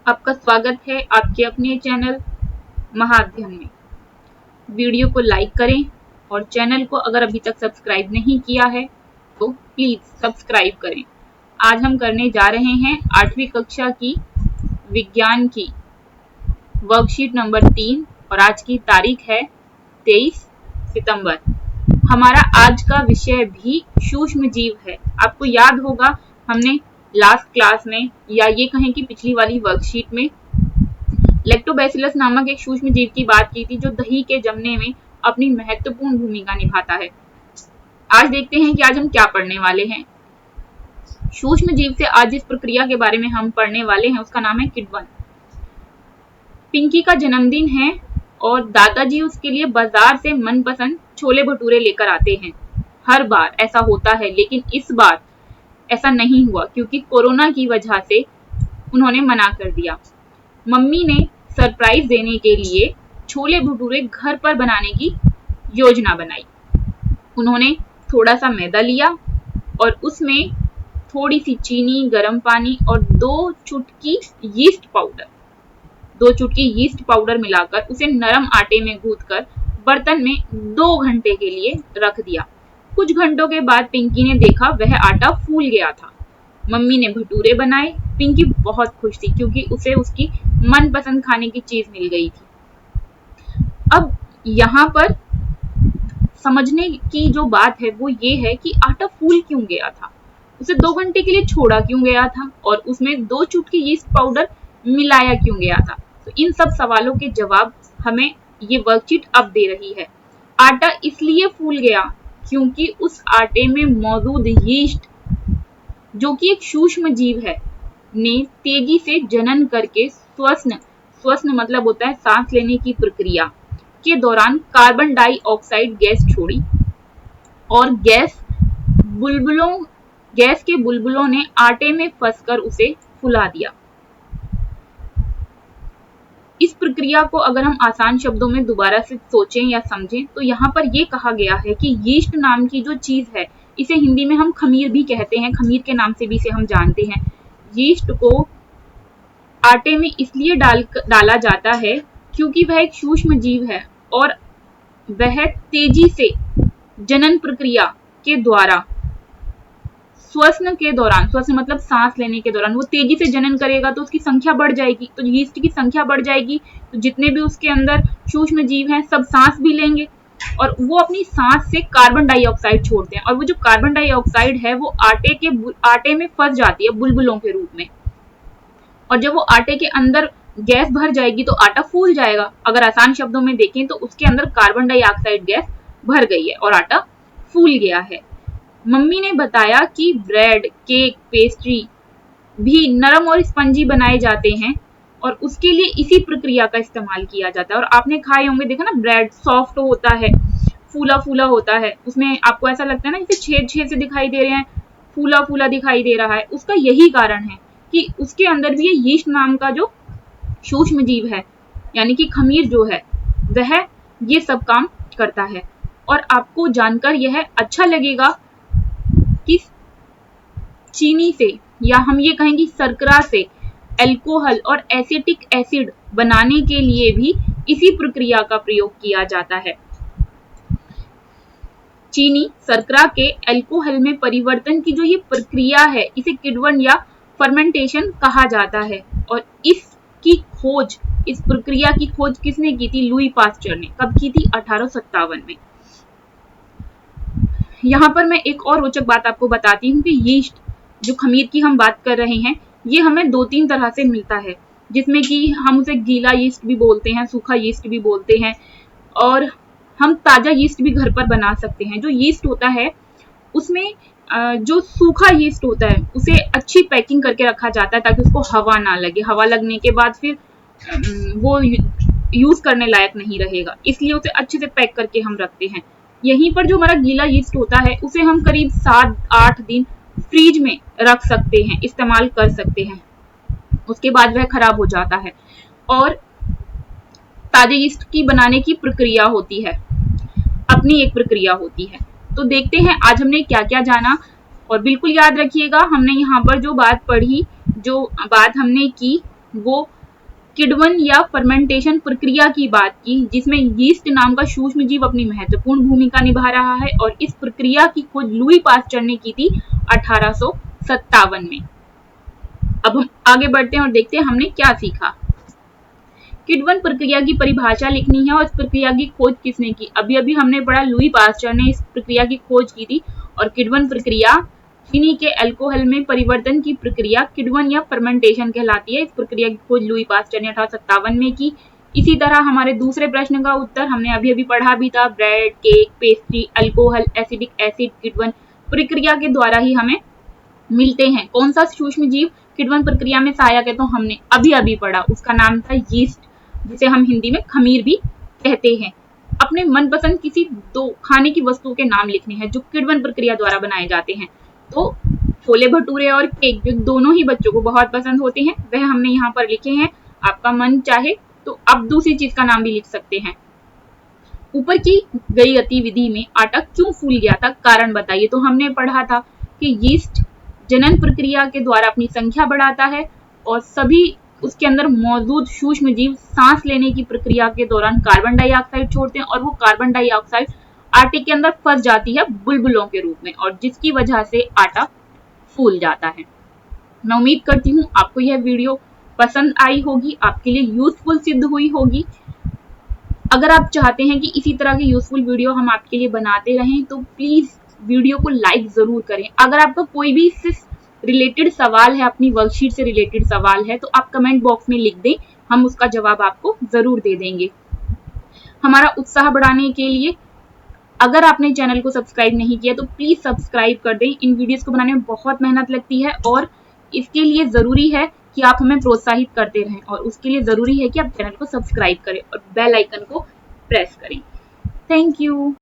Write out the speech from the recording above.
आपका स्वागत है आपके अपने चैनल महाअध्ययन में। वीडियो को लाइक करें और चैनल को अगर अभी तक सब्सक्राइब नहीं किया है तो प्लीज सब्सक्राइब करें। आज हम करने जा रहे हैं 8वीं कक्षा की विज्ञान की वर्कशीट नंबर 3 और आज की तारीख है 23 सितंबर। हमारा आज का विषय भी सूक्ष्म जीव है। आपको याद होगा हमने लास्ट क्लास में या ये कहें कि पिछली वाली वर्कशीट में लैक्टोबैसिलस नामक एक सूक्ष्म जीव की बात की थी जो दही के जमने में अपनी महत्वपूर्ण भूमिका निभाता है। आज देखते हैं कि आज हम क्या पढ़ने वाले हैं। सूक्ष्म जीव से आज जिस प्रक्रिया के बारे में हम पढ़ने वाले हैं उसका नाम है किण्वन। पिंकी का जन्मदिन है और दादाजी उसके लिए बाजार से मनपसंद छोले भटूरे लेकर आते हैं। हर बार ऐसा होता है, लेकिन इस बार ऐसा नहीं हुआ क्योंकि कोरोना की वजह से उन्होंने मना कर दिया। मम्मी ने सरप्राइज देने के लिए छोले भटूरे घर पर बनाने की योजना बनाई। उन्होंने थोड़ा सा मैदा लिया और उसमें थोड़ी सी चीनी, गर्म पानी और 2 चुटकी यीस्ट पाउडर मिलाकर उसे नरम आटे में गूंथकर बर्तन में 2 घंटे के लिए रख दिया। कुछ घंटों के बाद पिंकी ने देखा वह आटा फूल गया था। मम्मी ने भटूरे बनाए। पिंकी बहुत खुश थी क्योंकि उसे उसकी मनपसंद खाने की चीज मिल गई थी। अब यहाँ पर समझने की जो बात है वो ये है कि आटा फूल क्यों गया था, उसे 2 घंटे के लिए छोड़ा क्यों गया था और उसमें 2 चुटकी यीस्ट पाउडर मिलाया क्यों गया था। तो इन सब सवालों के जवाब हमें ये वर्कशीट अब दे रही है। आटा इसलिए फूल गया क्योंकि उस आटे में मौजूद यीस्ट, जो कि एक सूक्ष्म जीव है, ने तेजी से जनन करके श्वसन मतलब होता है सांस लेने की प्रक्रिया के दौरान कार्बन डाइऑक्साइड गैस छोड़ी और गैस के बुलबुलों ने आटे में फंसकर उसे फुला दिया। इस प्रक्रिया को अगर हम आसान शब्दों में दोबारा से सोचें या समझें तो यहाँ पर यह कहा गया है कि यीस्ट नाम की जो चीज है, इसे हिंदी में हम खमीर भी कहते हैं, खमीर के नाम से भी इसे हम जानते हैं। यीस्ट को आटे में इसलिए डाला जाता है क्योंकि वह एक सूक्ष्म जीव है और वह तेजी से जनन प्रक्रिया के द्वारा श्वसन मतलब सांस लेने के दौरान वो तेजी से जनन करेगा तो उसकी संख्या बढ़ जाएगी। तो यीस्ट की संख्या बढ़ जाएगी तो जितने भी उसके अंदर सूक्ष्म जीव हैं सब सांस भी लेंगे और वो अपनी सांस से कार्बन डाइऑक्साइड छोड़ते हैं और वो जो कार्बन डाइऑक्साइड है वो आटे में फंस जाती है बुलबुलों के रूप में। और जब वो आटे के अंदर गैस भर जाएगी तो आटा फूल जाएगा। अगर आसान शब्दों में देखें तो उसके अंदर कार्बन डाइऑक्साइड गैस भर गई है और आटा फूल गया है। मम्मी ने बताया कि ब्रेड, केक, पेस्ट्री भी नरम और स्पंजी बनाए जाते हैं और उसके लिए इसी प्रक्रिया का इस्तेमाल किया जाता है। और आपने खाए होंगे, देखा ना, ब्रेड सॉफ्ट होता है, फूला फूला होता है, उसमें आपको ऐसा लगता है ना जैसे छेद छेद से दिखाई दे रहे हैं, फूला फूला दिखाई दे रहा है। उसका यही कारण है कि उसके अंदर भी ये यीस्ट नाम का जो सूक्ष्म जीव है यानी कि खमीर जो है वह ये सब काम करता है। और आपको जानकर यह अच्छा लगेगा कि चीनी से या हम ये कहेंगे शर्करा से अल्कोहल और एसिटिक एसिड बनाने के लिए भी इसी प्रक्रिया का प्रयोग किया जाता है। चीनी शर्करा के अल्कोहल में परिवर्तन की जो ये प्रक्रिया है इसे किण्वन या फर्मेंटेशन कहा जाता है। और इस प्रक्रिया की खोज किसने की थी? लुई पास्चर ने। कब की थी? 1857 में। यहाँ पर मैं एक और रोचक बात आपको बताती हूँ कि यीस्ट जो खमीर की हम बात कर रहे हैं ये हमें 2-3 तरह से मिलता है, जिसमें कि हम उसे गीला यीस्ट भी बोलते हैं, सूखा यीस्ट भी बोलते हैं और हम ताजा यीस्ट भी घर पर बना सकते हैं। जो यीस्ट होता है उसमें जो सूखा यीस्ट होता है उसे अच्छी पैकिंग करके रखा जाता है ताकि उसको हवा ना लगे। हवा लगने के बाद फिर वो यूज करने लायक नहीं रहेगा, इसलिए उसे अच्छे से पैक करके हम रखते हैं। यहीं पर जो हमारा गीला यीस्ट होता है उसे हम करीब 7-8 दिन फ्रीज में रख सकते हैं, इस्तेमाल कर सकते हैं, उसके बाद वह खराब हो जाता है। और ताजे यीस्ट की बनाने की प्रक्रिया होती है, अपनी एक प्रक्रिया होती है। तो देखते हैं आज हमने क्या क्या जाना। और बिल्कुल याद रखिएगा हमने यहाँ पर जो बात पढ़ी, जो बात हमने की वो किण्वन या फर्मेंटेशन प्रक्रिया की बात की, जिसमें यीस्ट नाम का सूक्ष्म जीव अपनी महत्वपूर्ण भूमिका निभा रहा है, और इस प्रक्रिया की खोज लुई पास्चर ने की थी 1857 में। अब हम आगे बढ़ते हैं और देखते हैं हमने क्या सीखा। किण्वन प्रक्रिया की परिभाषा लिखनी है और इस प्रक्रिया की खोज किसने की। अभी अभी हमने पढ़ा लुई पास्चर ने इस प्रक्रिया की खोज की थी, और किण्वन प्रक्रिया चीनी के अल्कोहल में परिवर्तन की प्रक्रिया किण्वन या फर्मेंटेशन कहलाती है। इस प्रक्रिया की खोज लुई पास्चर ने 1857 में की। इसी तरह हमारे दूसरे प्रश्न का उत्तर हमने अभी अभी पढ़ा भी था, bread, cake, pastry, alcohol, acidic acid किण्वन प्रक्रिया के द्वारा ही हमें मिलते हैं। कौन सा सूक्ष्म जीव किण्वन प्रक्रिया में सहायक है, तो हमने अभी अभी पढ़ा, उसका नाम था यीस्ट, जिसे हम हिंदी में खमीर भी कहते हैं। अपने मनपसंद किसी 2 खाने की वस्तुओं के नाम लिखने हैं जो किण्वन प्रक्रिया द्वारा बनाए जाते हैं। तो छोले भटूरे और केक जो दोनों ही बच्चों को बहुत पसंद होते हैं, वह हमने यहाँ पर लिखे हैं। आपका मन चाहे तो आप दूसरी चीज का नाम भी लिख सकते हैं। ऊपर की गई गतिविधि में आटा क्यों फूल गया था, कारण बताइए। तो हमने पढ़ा था कि यीस्ट जनन प्रक्रिया के द्वारा अपनी संख्या बढ़ाता है, और सभी उसके अंदर मौजूद सूक्ष्म जीव सांस लेने की प्रक्रिया के दौरान कार्बन डाइऑक्साइड छोड़ते हैं, और वो कार्बन डाइऑक्साइड आटे के अंदर फंस जाती है बुलबुलों के रूप में, और जिसकी वजह से आटा फूल जाता है। मैं उम्मीद करती हूँ आपको यह वीडियो पसंद आई होगी, आपके लिए यूजफुल सिद्ध हुई होगी। अगर आप चाहते हैं कि इसी तरह की यूजफुल वीडियो हम आपके लिए बनाते रहें, तो प्लीज वीडियो को लाइक जरूर करें। अगर आपका कोई भी इससे रिलेटेड सवाल है, अपनी वर्कशीट से रिलेटेड सवाल है, तो आप कमेंट बॉक्स में लिख दें, हम उसका जवाब आपको जरूर दे देंगे। हमारा उत्साह बढ़ाने के लिए अगर आपने चैनल को सब्सक्राइब नहीं किया तो प्लीज सब्सक्राइब कर दें। इन वीडियोस को बनाने में बहुत मेहनत लगती है, और इसके लिए जरूरी है कि आप हमें प्रोत्साहित करते रहें, और उसके लिए जरूरी है कि आप चैनल को सब्सक्राइब करें और बेल आइकन को प्रेस करें। Thank you.